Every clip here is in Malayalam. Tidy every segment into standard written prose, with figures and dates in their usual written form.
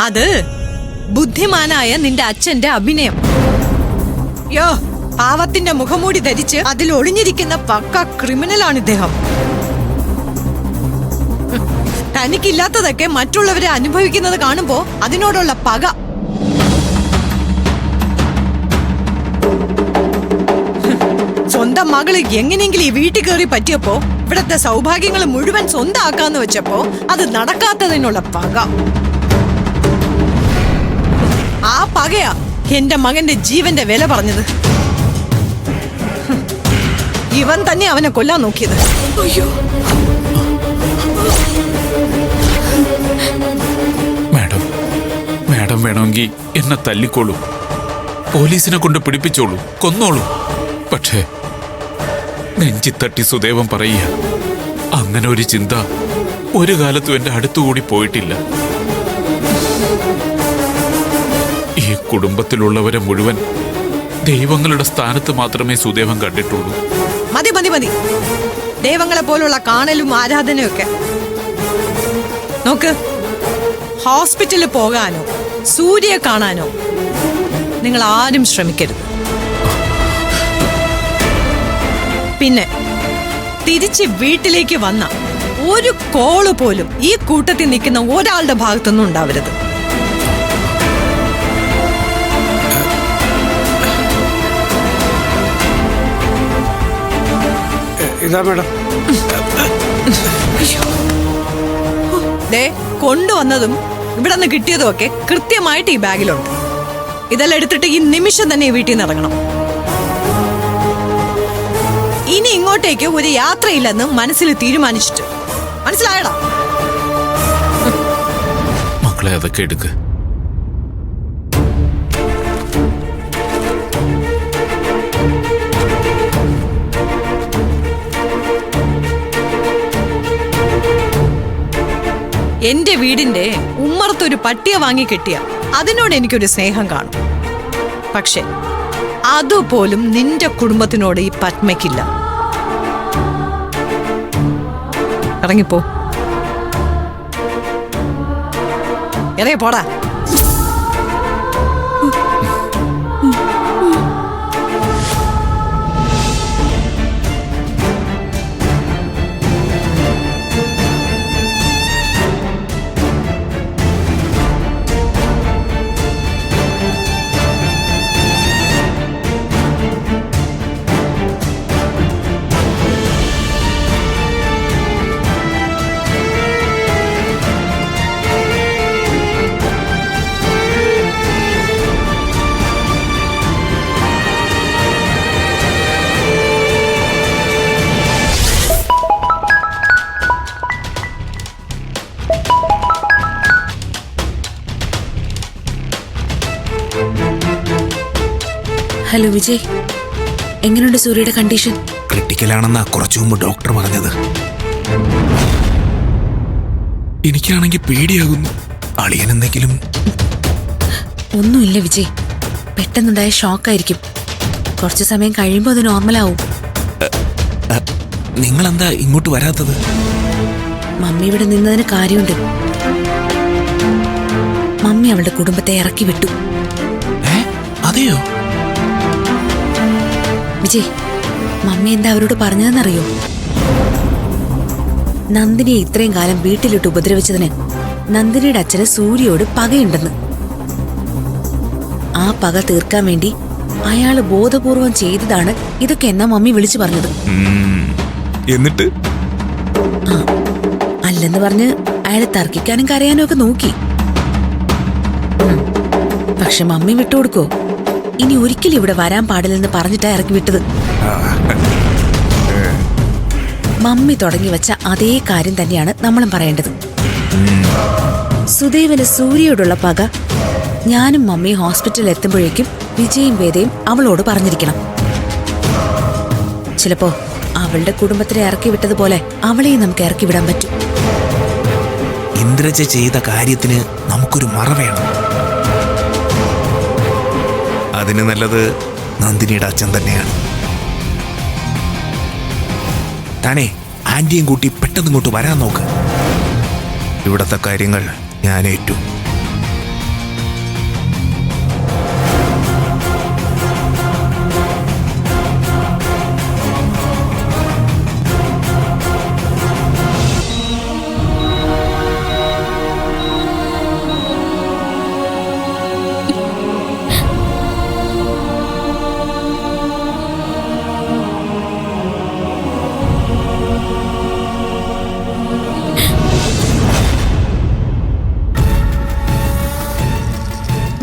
അത് ബുദ്ധിമാനായ നിന്റെ അച്ഛന്റെ അഭിനയം. യോ, പാവത്തിന്റെ മുഖംമൂടി ധരിച്ച് അതിൽ ഒളിഞ്ഞിരിക്കുന്ന പക്ക ക്രിമിനലാണ് ഇദ്ദേഹം. തനിക്കില്ലാത്തതൊക്കെ മറ്റുള്ളവരെ അനുഭവിക്കുന്നത് കാണുമ്പോ അതിനോടുള്ള പക. സ്വന്തം മകള് എങ്ങനെയെങ്കിലും ഈ വീട്ടിൽ കയറി പറ്റിയപ്പോ ഇവിടത്തെ സൗഭാഗ്യങ്ങൾ മുഴുവൻ സ്വന്തമാക്കാന്ന് വെച്ചപ്പോ അത് നടക്കാത്തതിനുള്ള പക. ആ പകയാ എന്റെ മകന്റെ ജീവന്റെ വില പറഞ്ഞത്. ഇവൻ തന്നെ അവനെ കൊല്ലാൻ നോക്കിയത്. അയ്യോ, മാഡം, മാഡം വേണമെങ്കിൽ എന്നെ തല്ലിക്കോളൂ, പോലീസിനെ കൊണ്ട് പിടിപ്പിച്ചോളൂ, കൊന്നോളൂ. പക്ഷേ നെഞ്ചിത്തട്ടി സുദേവൻ പറയുക, അങ്ങനെ ഒരു ചിന്ത ഒരു കാലത്തും എന്റെ അടുത്തുകൂടി പോയിട്ടില്ല. ഈ കുടുംബത്തിലുള്ളവരെ മുഴുവൻ ദൈവങ്ങളുടെ സ്ഥാനത്ത് മാത്രമേ സുദേവൻ കണ്ടിട്ടുള്ളൂ. മതി മതി മതി, ദൈവങ്ങളെ പോലുള്ള കാണലും ആരാധനയും ഒക്കെ. നോക്ക്, ഹോസ്പിറ്റലിൽ പോകാനോ സൂര്യയെ കാണാനോ നിങ്ങൾ ആരും ശ്രമിക്കരുത്. പിന്നെ തിരിച്ച് വീട്ടിലേക്ക് വന്ന ഒരു കോള് പോലും ഈ കൂട്ടത്തിൽ നിൽക്കുന്ന ഒരാളുടെ ഭാഗത്തൊന്നും ഉണ്ടാവരുത്. ഇതാ മാഡം. ദേ, കൊണ്ടുവന്നതും ഇവിടെ നിന്ന് കിട്ടിയതും ഒക്കെ കൃത്യമായിട്ട് ഈ ബാഗിലുണ്ട്. ഇതെല്ലാം എടുത്തിട്ട് ഈ നിമിഷം തന്നെ ഈ വീട്ടിൽ നിന്ന് ഇറങ്ങണം. ഇനി ഇങ്ങോട്ടേക്ക് ഒരു യാത്രയില്ലെന്ന് മനസ്സിൽ തീരുമാനിച്ചിട്ട്. മനസ്സിലായടാ? മക്കളെ, അതൊക്കെ എടുക്ക്. എന്റെ വീടിന്റെ ഉമ്മറത്തൊരു പട്ടിയെ വാങ്ങി കിട്ടിയ അതിനോട് എനിക്കൊരു സ്നേഹം കാണും. പക്ഷെ അതുപോലും നിന്റെ കുടുംബത്തിനോട് ഈ പത്മയ്ക്കില്ല. ഇറങ്ങിപ്പോ, ഇറങ്ങി പോടാ. ഹലോ വിജയ്, എങ്ങനെയുണ്ട് സൂര്യയുടെ കണ്ടീഷൻ? ക്രിട്ടിക്കലാണെന്നാ കുറച്ചു മുമ്പ് ഡോക്ടർ പറഞ്ഞത്. എനിക്കാണെങ്കിൽ പേടിയാകുന്നു. അളിയൻ എന്തെങ്കിലും? ഒന്നുമില്ല വിജയ്, പെട്ടെന്നുണ്ടായ ഷോക്കായിരിക്കും. കുറച്ചു സമയം കഴിയുമ്പോൾ അത് നോർമലാവും. നിങ്ങളെന്താ ഇങ്ങോട്ട് വരാത്തത്? മമ്മി ഇവിടെ നിന്നതിന് കാര്യമുണ്ട്. മമ്മി അവളുടെ കുടുംബത്തെ ഇറക്കി വിട്ടു. അതെയോ? വിജയ്, മമ്മി എന്താ അവരോട് പറഞ്ഞതെന്നറിയോ? നന്ദിനിയെ ഇത്രയും കാലം വീട്ടിലിട്ട് ഉപദ്രവിച്ചതിന് നന്ദിനിയുടെ അച്ഛന് സൂര്യയോട് പകയുണ്ടെന്ന്. ആ പക തീർക്കാൻ വേണ്ടി അയാള് ബോധപൂർവം ചെയ്തതാണ് ഇതൊക്കെ എന്നാ മമ്മി വിളിച്ചു പറഞ്ഞത്. എന്നിട്ട് അല്ലെന്ന് പറഞ്ഞ് അയാളെ തർക്കിക്കാനും കരയാനും ഒക്കെ നോക്കി. പക്ഷെ മമ്മി വിട്ടുകൊടുക്കോ? ഇനി ഒരിക്കലും ഇവിടെ വരാൻ പാടില്ലെന്ന് പറഞ്ഞിട്ടാ ഇറക്കി വിട്ടത്. മമ്മി തുടങ്ങി വെച്ച അതേ കാര്യം തന്നെയാണ് നമ്മളും പറയേണ്ടത്. സുദേവന് സൂര്യയോടുള്ള പക ഞാനും മമ്മിയും ഹോസ്പിറ്റലിൽ എത്തുമ്പോഴേക്കും വിജയും വേദയും അവളോട് പറഞ്ഞിരിക്കണം. ചിലപ്പോ അവളുടെ കുടുംബത്തിനെ ഇറക്കി വിട്ടതുപോലെ അവളെയും നമുക്ക് ഇറക്കി വിടാൻ പറ്റും. ഇന്ദ്രജ ചെയ്ത കാര്യത്തിന് നമുക്കൊരു മറ വേണം. അതിന് നല്ലത് നന്ദിനിയുടെ അച്ഛൻ തന്നെയാണ്. താനേ ആന്റിയും കൂട്ടി പെട്ടെന്ന് ഇങ്ങോട്ട് വരാൻ നോക്ക്. ഇവിടത്തെ കാര്യങ്ങൾ ഞാൻ ഏറ്റു.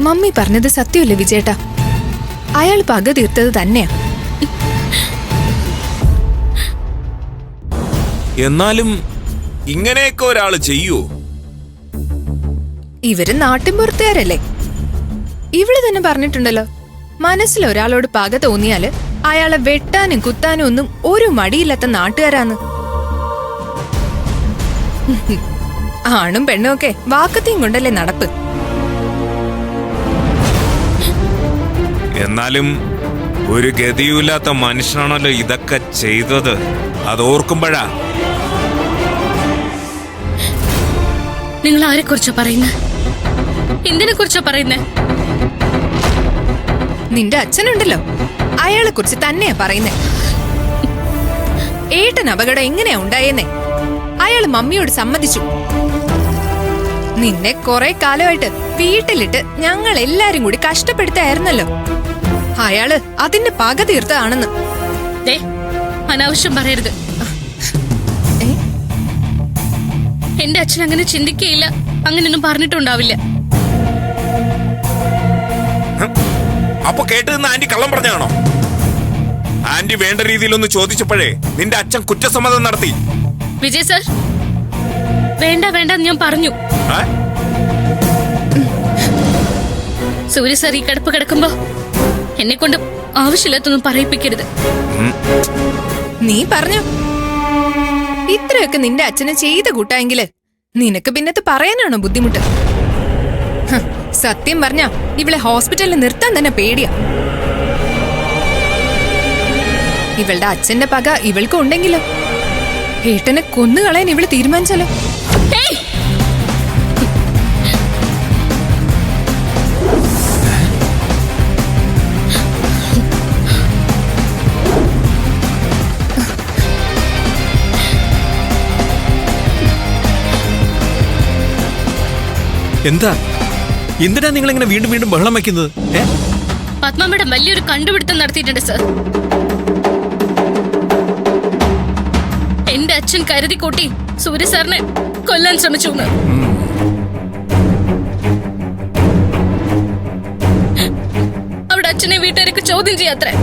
മമ്മി പറഞ്ഞത് സത്യമല്ലേ വിജയേട്ടാ? അയാൾ പക തീർത്തത് തന്നെയാ. എന്നാലും ഇങ്ങനെയൊക്കെ ഒരാള് ചെയ്യൂ? ഇവര് നാട്ടിൻപുറത്തുകാരല്ലേ? ഇവള് തന്നെ പറഞ്ഞിട്ടുണ്ടല്ലോ, മനസ്സിൽ ഒരാളോട് പക തോന്നിയാല് അയാളെ വെട്ടാനും കുത്താനും ഒന്നും ഒരു മടിയില്ലാത്ത നാട്ടുകാരാന്ന്. ആണും പെണ്ണും ഒക്കെ വാക്കത്തെയും കൊണ്ടല്ലേ നടപ്പ്. എന്നാലും ഒരു ഗതിയുമില്ലാത്ത മനുഷ്യനാണല്ലോ ഇതൊക്കെ ചെയ്തത്. അതോർക്കുമ്പോഴാ. നിങ്ങൾ ആരെ കുറിച്ചാ പറയുന്നത്? എന്തിനെ കുറിച്ചാ പറയുന്നത്? നിന്റെ അച്ഛനുണ്ടല്ലോ, അയാളെ കുറിച്ച് തന്നെയാ പറയുന്നേ. ഏട്ടൻ അപകടം എങ്ങനെയാ ഉണ്ടായെന്നേ അയാള് മമ്മിയോട് സമ്മതിച്ചു. നിന്നെ കുറെ കാലമായിട്ട് വീട്ടിലിട്ട് ഞങ്ങൾ എല്ലാരും കൂടി കഷ്ടപ്പെടുത്തായിരുന്നല്ലോ. അയാള് അതിന്റെ പക തീർത്തതാണെന്ന്. ദേ, അനാവശ്യം പറയരുത്. എന്റെ അച്ഛൻ അങ്ങനെ ചിന്തിക്കുകയില്ല, അങ്ങനെയൊന്നും പറഞ്ഞിട്ടുണ്ടാവില്ല. അപ്പൊ കേട്ട് നിന്ന് ആന്റി കള്ളം പറഞ്ഞാണോ? ആന്റി വേണ്ട രീതിയിലൊന്ന് ചോദിച്ചപ്പോഴേ നിന്റെ അച്ഛൻ കുറ്റസമ്മതം നടത്തി. വിജയ് സർ, വേണ്ട വേണ്ട ഞാൻ പറഞ്ഞു. സൂര്യ സർ ഈ കിടപ്പ് കിടക്കുമ്പോ എന്നെ കൊണ്ട് ആവശ്യമില്ലാത്തൊന്നും പറയിപ്പിക്കരുത്. നീ പറഞ്ഞു ഇത്രയൊക്കെ നിന്റെ അച്ഛനെ ചെയ്ത് കൂട്ടായെങ്കില് നിനക്ക് പിന്നത്ത് പറയാനാണോ ബുദ്ധിമുട്ട്? സത്യം പറഞ്ഞ ഇവളെ ഹോസ്പിറ്റലിൽ നിർത്താൻ തന്നെ പേടിയാ. ഇവളുടെ അച്ഛന്റെ പക ഇവൾക്ക് ഉണ്ടെങ്കിലോ ഏട്ടനെ കൊന്നുകളയാൻ ഇവള് തീരുമാനിച്ചാലോ? എന്താ എന്തിനാ നിങ്ങൾ ഇങ്ങനെ വീണ്ടും വീണ്ടും ബഹളം വയ്ക്കുന്നത്? പത്മ മേഡം വലിയൊരു കണ്ടുപിടുത്തം നടത്തിയിട്ടുണ്ട് സർ. എന്റെ അച്ഛൻ കരുതി കൂട്ടി സൂര്യ സാറിനെ കൊല്ലാൻ ശ്രമിച്ചു. അവിടെ അച്ഛനെ വീട്ടുകാരൊക്കെ ചോദ്യം ചെയ്യാത്രേ.